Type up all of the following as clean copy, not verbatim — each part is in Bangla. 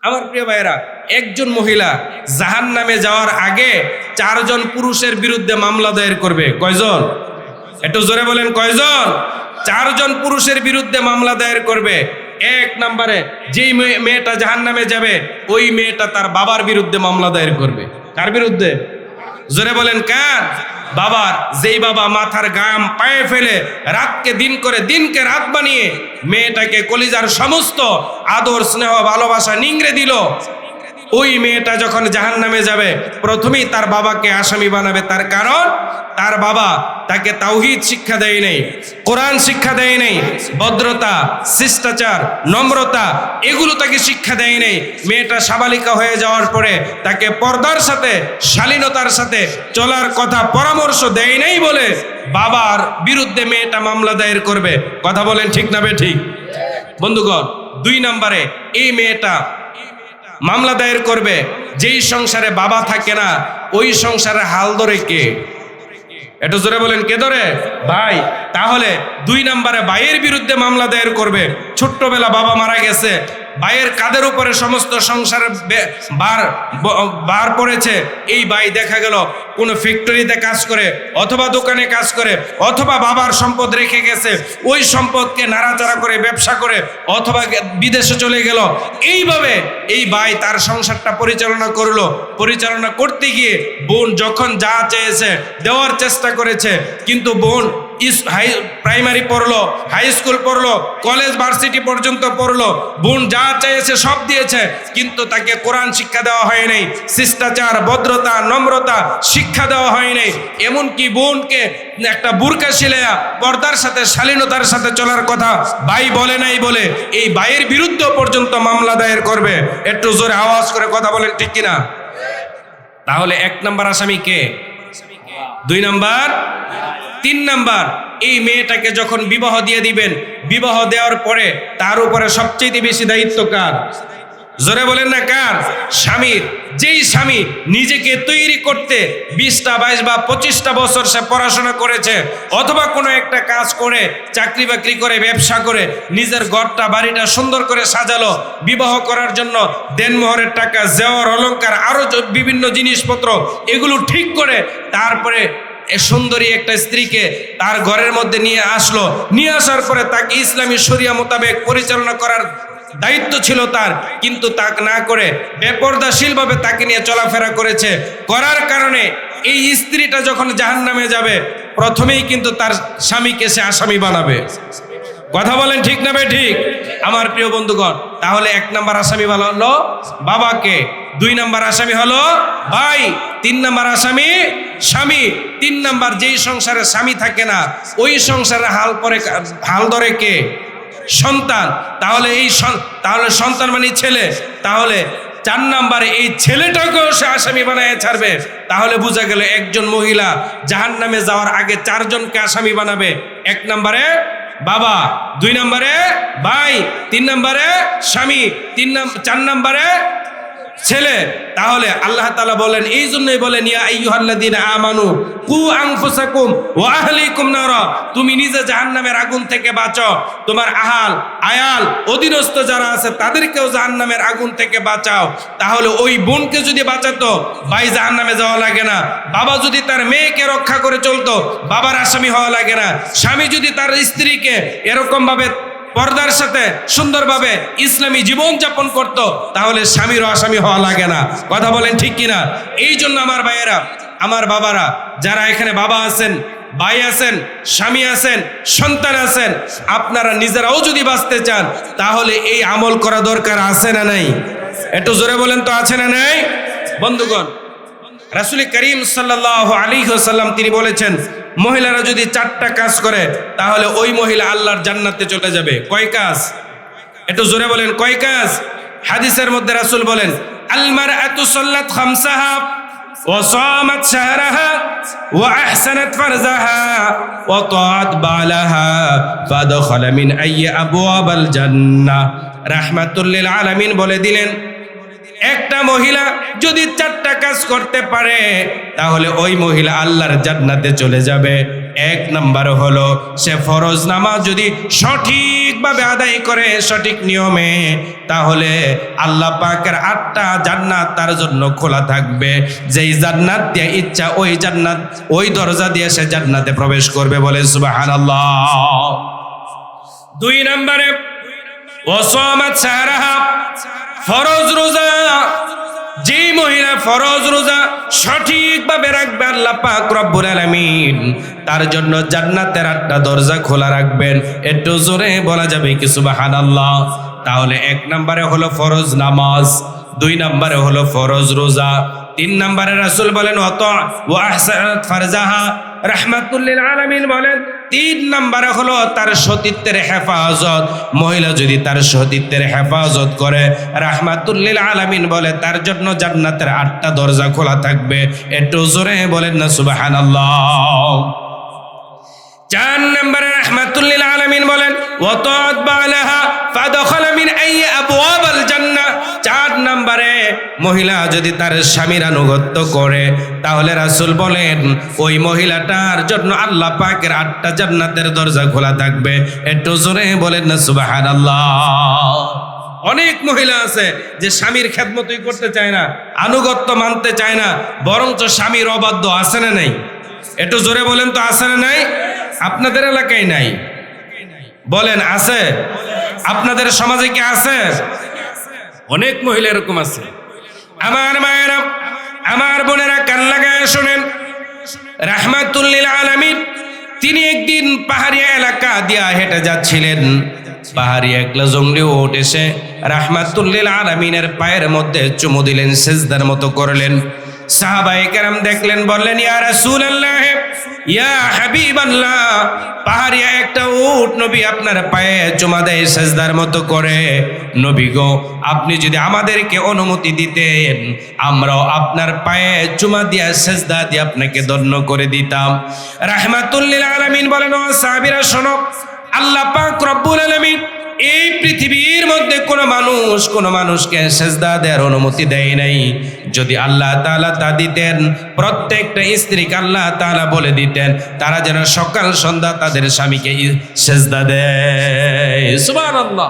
আমার প্রিয় ভাইরা, একজন মহিলা জাহান্নামে যাওয়ার আগে 4 জন পুরুষের বিরুদ্ধে মামলা দায়ের করবে। কয়জন? একটু জোরে বলেন, কয়জন? 4 জন পুরুষের বিরুদ্ধে মামলা দায়ের করবে। 1 নম্বরে যেই মেয়েটা জাহান্নামে যাবে, ওই মেয়েটা তার বাবার বিরুদ্ধে মামলা দায়ের করবে। কার বিরুদ্ধে? জোরে বলেন, কার? বাবার। যেই বাবা মাথার গাম পায়ে ফেলে রাতকে দিন করে দিনকে রাত বানিয়ে মেয়েটাকে কলিজার সমস্ত আদর স্নেহ ভালোবাসা নিংড়ে দিল, ওই মেয়েটা যখন জাহান্নামে যাবে প্রথমেই তার বাবাকে আসামি বানাবে। তার কারণ তার বাবা তাকে তাওহীদ শিক্ষা দেয় নাই, কোরআন শিক্ষা দেয় নাই, ভদ্রতা, শিষ্টাচার, নম্রতা এগুলো তাকে শিক্ষা দেয় নাই। মেয়েটা সাবালিকা হয়ে যাওয়ার পরে তাকে পর্দার সাথে শালীনতার সাথে চলার কথা পরামর্শ দেয় নাই বলে বাবার বিরুদ্ধে মেয়েটা মামলা দায়ের করবে। কথা বলেন ঠিক না বেঠিক? বন্ধুগণ, 2 নম্বরে এই মেয়েটা মামলা দায়ের করবে যেই সংসারে বাবা থাকে না, ওই সংসারে হাল ধরে কে? একটু জোরে বলেন, কে ধরে? ভাই। তাহলে 2 নম্বরে ভাইয়ের বিরুদ্ধে মামলা দায়ের করবে। ছোট্টবেলা বাবা মারা গেছে, ভাইয়ের কাঁধের উপরে সমস্ত সংসারে বার পড়েছে। এই ভাই দেখা গেল কোনো ফ্যাক্টরিতে কাজ করে অথবা দোকানে কাজ করে অথবা বাবার সম্পদ রেখে গেছে, ওই সম্পদকে নাড়াচাড়া করে ব্যবসা করে অথবা বিদেশে চলে গেল। এইভাবে এই ভাই তার সংসারটা পরিচালনা করতে গিয়ে বোন যখন যা চেয়েছে দেওয়ার চেষ্টা করেছে, কিন্তু বোন প্রাইমারি পড়লো, হাই স্কুল পড়লো, কলেজ ভার্সিটি পর্যন্ত পড়লো, বোন যা চেয়েছে সব দিয়েছে, কিন্তু তাকে কোরআন শিক্ষা দেওয়া হয় নাই, শিষ্টাচার, ভদ্রতা, নম্রতা শিক্ষা দেওয়া হয় নাই। এমনকি বোনকে একটা বুরকা সিলায়া পর্দার সাথে শালীনতার সাথে চলার কথা ভাই বলে নাই বলে এই ভাইয়ের বিরুদ্ধে পর্যন্ত মামলা দায়ের করবে। একটু জোরে আওয়াজ করে কথা বলেন ঠিক কিনা? তাহলে 1 নম্বর আসামি কে? 2 নম্বর? 3 নম্বর, এই মেয়েটাকে যখন বিবাহ দিয়ে দিবেন, বিবাহ দেওয়ার পরে তার উপরে সবচেয়ে বেশি দায়িত্ব কার? জোরে বলেন না, কার? স্বামীর। যেই স্বামী নিজেকে তৈরি করতে 20টা 22 বা 25টা বছর সে পড়াশোনা করেছে অথবা কোনো একটা কাজ করে চাকরি বাকরি করে ব্যবসা করে নিজের ঘরটা বাড়িটা সুন্দর করে সাজালো, বিবাহ করার জন্য দেনমোহরের টাকা, জেওয়ার অলংকার, আরো বিভিন্ন জিনিসপত্র এগুলো ঠিক করে তারপরে সুন্দরী একটা স্ত্রীকে তার ঘরের মধ্যে নিয়ে আসলো। নিয়ে আসার পরে তাকে ইসলামী শরিয়া মোতাবেক পরিচালনা করার দায়িত্ব ছিল তার, কিন্তু তা না করে বেপরদাশীলভাবে তাকে নিয়ে চলাফেরা করেছে। করার কারণে এই স্ত্রীটা যখন জাহান্নামে যাবে প্রথমেই কিন্তু তার স্বামীকে সে আসামি বানাবে। কথা বলেন ঠিক না ঠিক? আমার প্রিয় বন্ধুগণ, তাহলে 1 নম্বর আসামি হলো বাবাকে, 2 নম্বর আসামি হলো ভাই, 3 নম্বর আসামি স্বামী। 3 নম্বর, যেই সংসারে স্বামী থাকে না ওই সংসারে হাল ধরে কে? সন্তান। তাহলে সন্তান মানে ছেলে। তাহলে 4 নম্বরে এই ছেলেটাকেও সে আসামি বানায় ছাড়বে। তাহলে বোঝা গেল একজন মহিলা জাহান্নামে যাওয়ার আগে 4 জনকে আসামি বানাবে। 1 নম্বরে বাবা, 2 নম্বরে ভাই, 3 নম্বরে স্বামী, 4 নম্বরে ছেলে। তাহলে আল্লাহ তাআলা বলেন, এই জন্যই বলেন ইয়া আইয়ুহাল্লাযীনা আমানু কু আনফুসাকুম ওয়া আহলিকুম নারা, তুমি নিজে জাহান্নামের আগুন থেকে বাঁচো, তোমার আয়াল অধীনস্থ যারা আছে তাদেরকেও জাহান্নামের আগুন থেকে বাঁচাও। তাহলে ওই বোনকে যদি বাঁচাতো ভাই জাহান্নামে যাওয়া লাগে না, বাবা যদি তার মেয়েকে রক্ষা করে চলতো বাবার আসামি হওয়া লাগে না, স্বামী যদি তার স্ত্রীকে এরকম ভাবে পর্দার সাথে সুন্দরভাবে ইসলামী জীবন যাপন করত তাহলে স্বামীরও আসামি হওয়া লাগে না। কথা বলেন ঠিক কিনা? এই জন্য আমার ভাইয়েরা, আমার বাবারা, যারা এখানে বাবা আছেন, ভাই আছেন, স্বামী আছেন, সন্তান আছেন, আপনারা নিজেরাও যদি বাঁচতে চান তাহলে এই আমল করা দরকার আছে না নাই? একটু জোরে বলেন তো, আছে না নাই? বন্ধুগণ, রাসূল করিম সাল্লাল্লাহু আলাইহি ওয়াসাল্লাম তিনি বলেছেন, মহিলারা যদি 4টা কাজ করে তাহলে ওই মহিলা আল্লাহর জান্নাতে চলে যাবে। কয় কাজ? একটু জোরে বলেন, কয় কাজ? হাদিসের মধ্যে রাসূল বলেন, আল মারআতু সাল্লাত খামসাহা ওয়া সামাত শাহরাহা ওয়া আহসানাত ফারজাহা ওয়া তাআত বালাহা ফাদখালা মিন আইয়ি আবওয়াবাল জান্নাহ। রাহমাতুল লিল আলামিন বলে দিলেন, একটা মহিলা যদি 4টা কাজ করতে পারে তাহলে ওই মহিলা আল্লাহর জান্নাতে চলে যাবে। এক নাম্বার হলো সে ফরজ নামাজ যদি সঠিকভাবে আদায় করে সঠিক নিয়মে, তাহলে আল্লাহ পাকের 8টা জান্নাত তার জন্য খোলা থাকবে। যেই জান্নাত দিয়ে ইচ্ছা ওই জান্নাত, ওই দরজা দিয়ে সে জান্নাতে প্রবেশ করবে, বলে সুবহানাল্লাহ। 2 নম্বরে ওয়াসামাত সাহরাহা, ফরজ রোজা। যে মহিলা ফরজ রোজা সঠিকভাবে রাখবে, আল্লাহ পাক রব্বুল আলামিন তার জন্য জান্নাতের 8টা দরজা খোলা রাখবেন। একটু জোরে বলা যাবে কি সুবহানাল্লাহ? তাহলে 1 নম্বরে হলো ফরজ নামাজ, 2 নম্বরে হলো ফরজ রোজা, 3 নম্বরে রাসূল বলেন ওয়া আহসানাত ফারজাহা, রাহমাতুল লিল আলামিন বলেন 3 নম্বরে হলো তার সতীত্বের হেফাজত। মহিলা যদি তার সতীত্বের হেফাজত করে, রাহমাতুল লিল আলামিন বলে তার জন্য জান্নাতের 8টা দরজা খোলা থাকবে। একটু জোরে বলেন না সুবহানাল্লাহ। 4 নম্বরে রাহমাতুল লিল আলামিন বলেন ওয়া তাআত বালাহা ফাদখালা মিন আইয়ি আবওয়াবিল জান্নাহ। 4 নম্বরে মহিলা যদি তার স্বামীর আনুগত্য করে, তাহলে রাসূল বলেন ওই মহিলাটার জন্য আল্লাহ পাকের 8টা জান্নাতের দরজা খোলা থাকবে। একটু জোরে বলেন না সুবহানাল্লাহ। অনেক মহিলা আছে যে স্বামীর খেদমতই করতে চায় না, আনুগত্য মানতে চায় না, বরঞ্চ স্বামীর অবাধ্য। আছে না নাই? একটু জোরে বলেন তো, আছে না নাই? আপনাদের এলাকায় নাই? বলেন আছে? আপনাদের সমাজে কি আছে? অনেক মহিলা এরকম আছে। আমার মায়েরা, আমার বোনেরা, কান লাগায় শোনেন। রাহমাতুল লিল আলামিন তিনি একদিন পাহাড়ি এলাকা দিয়া হেঁটে যাচ্ছিলেন। পাহাড়ি একলা জঙ্গলি উট এসে রাহমাতুল লিল আলামিনের পায়ের মধ্যে চুমু দিলেন, সেজদার মতো করলেন। সাহাবায়ে কেরাম দেখলেন, বললেন ইয়া রাসূলুল্লাহ, ইয়া হাবিবাল্লাহ, পাহাড়ি একটা উট নবী আপনার পায়ে চুমা দেয়, সেজদার মতো করে। নবী গো, আপনি যদি আমাদেরকে অনুমতি দিতেন, আমরাও আপনার পায়ে চুমা দিয়া সেজদা দিয়ে আপনাকে ধন্য করে দিতাম। রাহমাতুল লিল আলামিন বলেন, ও সাহাবীরা শোনো, আল্লাহ পাক রব্বুল আলামিন এই পৃথিবীর মধ্যে কোনো মানুষকে সেজদা দেওয়ার অনুমতি দেয় নাই। যদি আল্লাহ তাআলা তা দিতেন, প্রত্যেকটা স্ত্রীকে আল্লাহ তাআলা বলে দিতেন তারা যেন সকাল সন্ধ্যা তাদের স্বামীকে সেজদা দেয়। সুবহানাল্লাহ।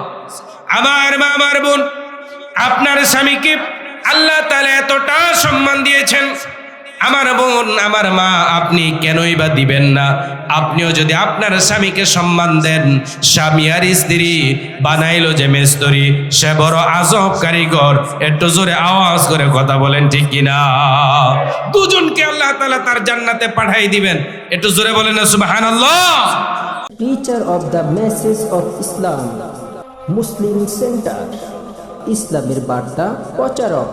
আমার মা, আমার বোন, আপনার স্বামীকে আল্লাহ তাআলা এতটা সম্মান দিয়েছেন। আমার বোন, আমার মা, আপনি কেনই বা দিবেন না? আপনিও যদি আপনার স্বামীকে সম্মান দেন, স্বামী আর স্ত্রী বানাইলো যে মিস্ত্রি, সে বড় আজব কারিগর। একটু জোরে আওয়াজ করে কথা বলেন, ঠিক কিনা? দুজনকে আল্লাহ তাআলা তার জান্নাতে পাঠাই দিবেন। একটু জোরে বলেন না সুবহানাল্লাহ। Teacher of the message of Islam, Muslim centre, ইসলামের বার্তা প্রচারক।